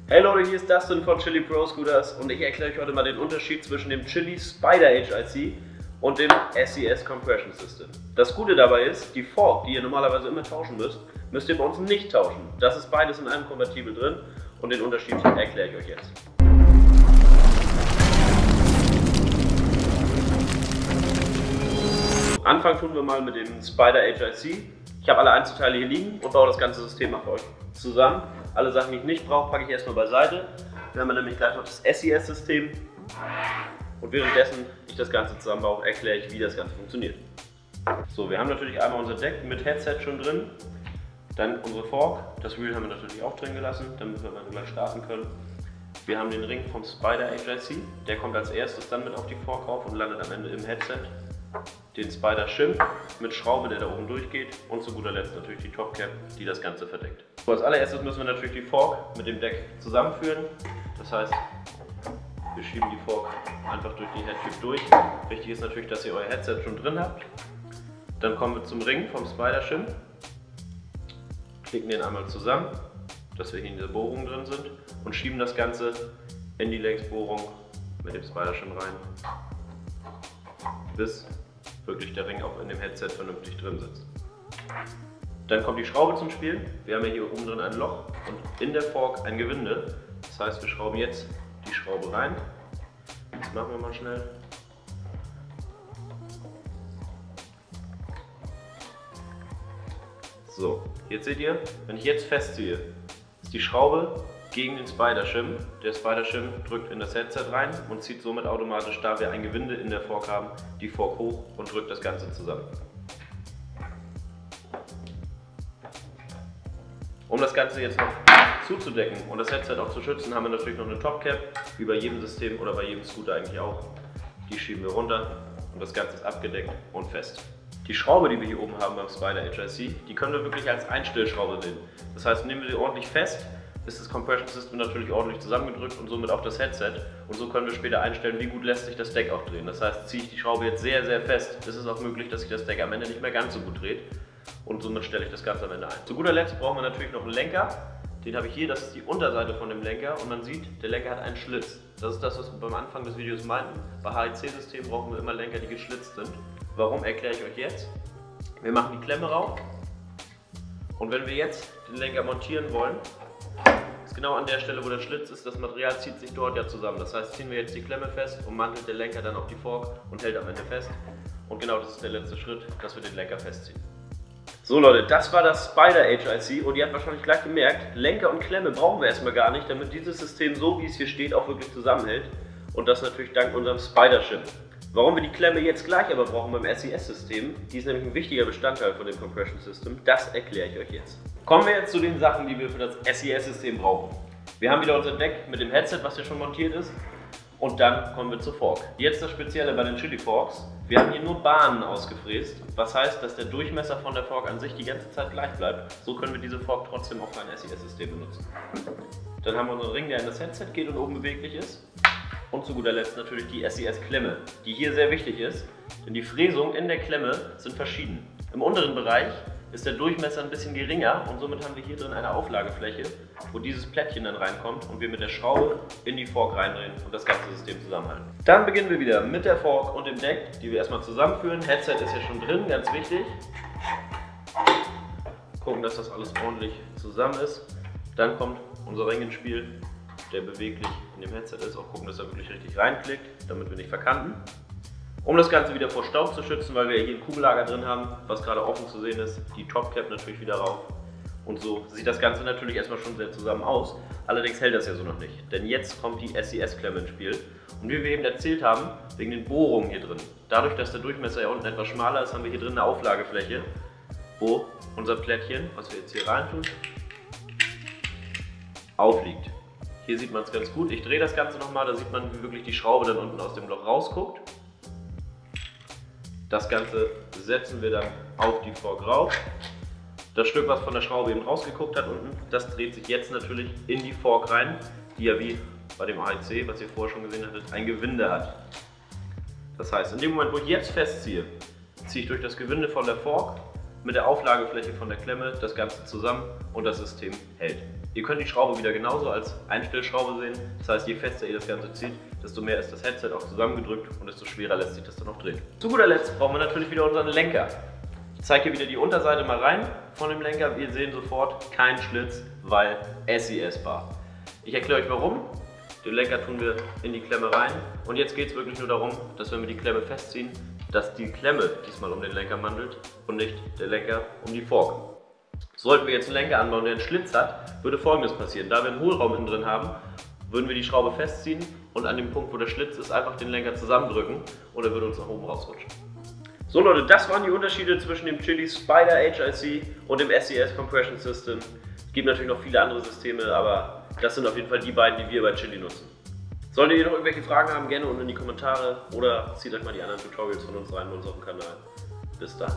Hey Leute, hier ist Dustin von Chili Pro Scooters und ich erkläre euch heute mal den Unterschied zwischen dem Chili Spider HIC und dem SES Compression System. Das Gute dabei ist, die Fork, die ihr normalerweise immer tauschen müsst ihr bei uns nicht tauschen. Das ist beides in einem Kompatibel drin und den Unterschied erkläre ich euch jetzt. Anfangen tun wir mal mit dem Spider HIC. Ich habe alle Einzelteile hier liegen und baue das ganze System für euch zusammen. Alle Sachen, die ich nicht brauche, packe ich erstmal beiseite. Wir haben nämlich gleich noch das SES-System. Und währenddessen ich das Ganze zusammenbaue, erkläre ich, wie das Ganze funktioniert. So, wir haben natürlich einmal unser Deck mit Headset schon drin. Dann unsere Fork. Das Wheel haben wir natürlich auch drin gelassen, damit wir dann gleich starten können. Wir haben den Ring vom Spider HIC. Der kommt als erstes dann mit auf die Fork rauf und landet am Ende im Headset. Den Spider Shim mit Schraube, der da oben durchgeht, und zu guter Letzt natürlich die Top Cap, die das Ganze verdeckt. So, als allererstes müssen wir natürlich die Fork mit dem Deck zusammenführen. Das heißt, wir schieben die Fork einfach durch die Headtube durch. Wichtig ist natürlich, dass ihr euer Headset schon drin habt. Dann kommen wir zum Ring vom Spider Shim, klicken den einmal zusammen, dass wir hier in dieser Bohrung drin sind, und schieben das Ganze in die Längsbohrung mit dem Spider Shim rein, bis wirklich der Ring auch in dem Headset vernünftig drin sitzt. Dann kommt die Schraube zum Spiel. Wir haben ja hier oben drin ein Loch und in der Fork ein Gewinde. Das heißt, wir schrauben jetzt die Schraube rein. Das machen wir mal schnell. So, jetzt seht ihr, wenn ich jetzt festziehe, ist die Schraube gegen den Spider Shim. Der Spider Shim drückt in das Headset rein und zieht somit automatisch, da wir ein Gewinde in der Fork haben, die Fork hoch und drückt das Ganze zusammen. Um das Ganze jetzt noch zuzudecken und das Headset auch zu schützen, haben wir natürlich noch eine Top Cap, wie bei jedem System oder bei jedem Scooter eigentlich auch. Die schieben wir runter und das Ganze ist abgedeckt und fest. Die Schraube, die wir hier oben haben beim Spider HIC, die können wir wirklich als Einstellschraube sehen. Das heißt, nehmen wir sie ordentlich fest, ist das Compression System natürlich ordentlich zusammengedrückt und somit auch das Headset. Und so können wir später einstellen, wie gut lässt sich das Deck auch drehen. Das heißt, ziehe ich die Schraube jetzt sehr, sehr fest, ist es auch möglich, dass sich das Deck am Ende nicht mehr ganz so gut dreht. Und somit stelle ich das Ganze am Ende ein. Zu guter Letzt brauchen wir natürlich noch einen Lenker. Den habe ich hier, das ist die Unterseite von dem Lenker. Und man sieht, der Lenker hat einen Schlitz. Das ist das, was wir beim Anfang des Videos meinten. Bei HIC-Systemen brauchen wir immer Lenker, die geschlitzt sind. Warum, erkläre ich euch jetzt. Wir machen die Klemme rauf. Und wenn wir jetzt den Lenker montieren wollen, genau an der Stelle, wo der Schlitz ist, das Material zieht sich dort ja zusammen. Das heißt, ziehen wir jetzt die Klemme fest und mantelt der Lenker dann auf die Fork und hält am Ende fest. Und genau das ist der letzte Schritt, dass wir den Lenker festziehen. So Leute, das war das Spider HIC und ihr habt wahrscheinlich gleich gemerkt, Lenker und Klemme brauchen wir erstmal gar nicht, damit dieses System so wie es hier steht auch wirklich zusammenhält. Und das natürlich dank unserem Spider Shim. Warum wir die Klemme jetzt gleich aber brauchen beim SES-System, die ist nämlich ein wichtiger Bestandteil von dem Compression System, das erkläre ich euch jetzt. Kommen wir jetzt zu den Sachen, die wir für das SES-System brauchen. Wir haben wieder unser Deck mit dem Headset, was hier schon montiert ist, und dann kommen wir zur Fork. Jetzt das Spezielle bei den Chili Forks, wir haben hier nur Bahnen ausgefräst, was heißt, dass der Durchmesser von der Fork an sich die ganze Zeit gleich bleibt. So können wir diese Fork trotzdem auch für ein SES-System benutzen. Dann haben wir unseren Ring, der in das Headset geht und oben beweglich ist. Und zu guter Letzt natürlich die SES-Klemme, die hier sehr wichtig ist, denn die Fräsungen in der Klemme sind verschieden. Im unteren Bereich ist der Durchmesser ein bisschen geringer und somit haben wir hier drin eine Auflagefläche, wo dieses Plättchen dann reinkommt und wir mit der Schraube in die Fork reindrehen und das ganze System zusammenhalten. Dann beginnen wir wieder mit der Fork und dem Deck, die wir erstmal zusammenführen. Headset ist ja schon drin, ganz wichtig. Gucken, dass das alles ordentlich zusammen ist. Dann kommt unser Ring ins Spiel, der beweglich in dem Headset ist. Auch gucken, dass er wirklich richtig reinklickt, damit wir nicht verkanten. Um das Ganze wieder vor Staub zu schützen, weil wir hier ein Kugellager drin haben, was gerade offen zu sehen ist, die Top Cap natürlich wieder rauf. Und so sieht das Ganze natürlich erstmal schon sehr zusammen aus. Allerdings hält das ja so noch nicht, denn jetzt kommt die SES-Klemme ins Spiel. Und wie wir eben erzählt haben, wegen den Bohrungen hier drin. Dadurch, dass der Durchmesser ja unten etwas schmaler ist, haben wir hier drin eine Auflagefläche, wo unser Plättchen, was wir jetzt hier rein tun, aufliegt. Hier sieht man es ganz gut. Ich drehe das Ganze nochmal, da sieht man, wie wirklich die Schraube dann unten aus dem Loch rausguckt. Das Ganze setzen wir dann auf die Fork rauf. Das Stück, was von der Schraube eben rausgeguckt hat unten, das dreht sich jetzt natürlich in die Fork rein, die ja wie bei dem HIC, was ihr vorher schon gesehen hattet, ein Gewinde hat. Das heißt, in dem Moment, wo ich jetzt festziehe, ziehe ich durch das Gewinde von der Fork mit der Auflagefläche von der Klemme das Ganze zusammen und das System hält. Ihr könnt die Schraube wieder genauso als Einstellschraube sehen. Das heißt, je fester ihr das Ganze zieht, desto mehr ist das Headset auch zusammengedrückt und desto schwerer lässt sich das dann auch drehen. Zu guter Letzt brauchen wir natürlich wieder unseren Lenker. Ich zeige hier wieder die Unterseite mal rein von dem Lenker. Wir sehen sofort keinen Schlitz, weil SES-Bar. Ich erkläre euch warum. Den Lenker tun wir in die Klemme rein und jetzt geht es wirklich nur darum, dass wenn wir die Klemme festziehen, dass die Klemme diesmal um den Lenker wandelt und nicht der Lenker um die Fork. Sollten wir jetzt einen Lenker anbauen, der einen Schlitz hat, würde Folgendes passieren. Da wir einen Hohlraum innen drin haben, würden wir die Schraube festziehen und an dem Punkt, wo der Schlitz ist, einfach den Lenker zusammendrücken und er würde uns nach oben rausrutschen. So Leute, das waren die Unterschiede zwischen dem Chili Spider HIC und dem SES Compression System. Es gibt natürlich noch viele andere Systeme, aber das sind auf jeden Fall die beiden, die wir bei Chili nutzen. Solltet ihr noch irgendwelche Fragen haben, gerne unten in die Kommentare oder zieht euch mal die anderen Tutorials von uns rein bei uns auf dem Kanal. Bis dann.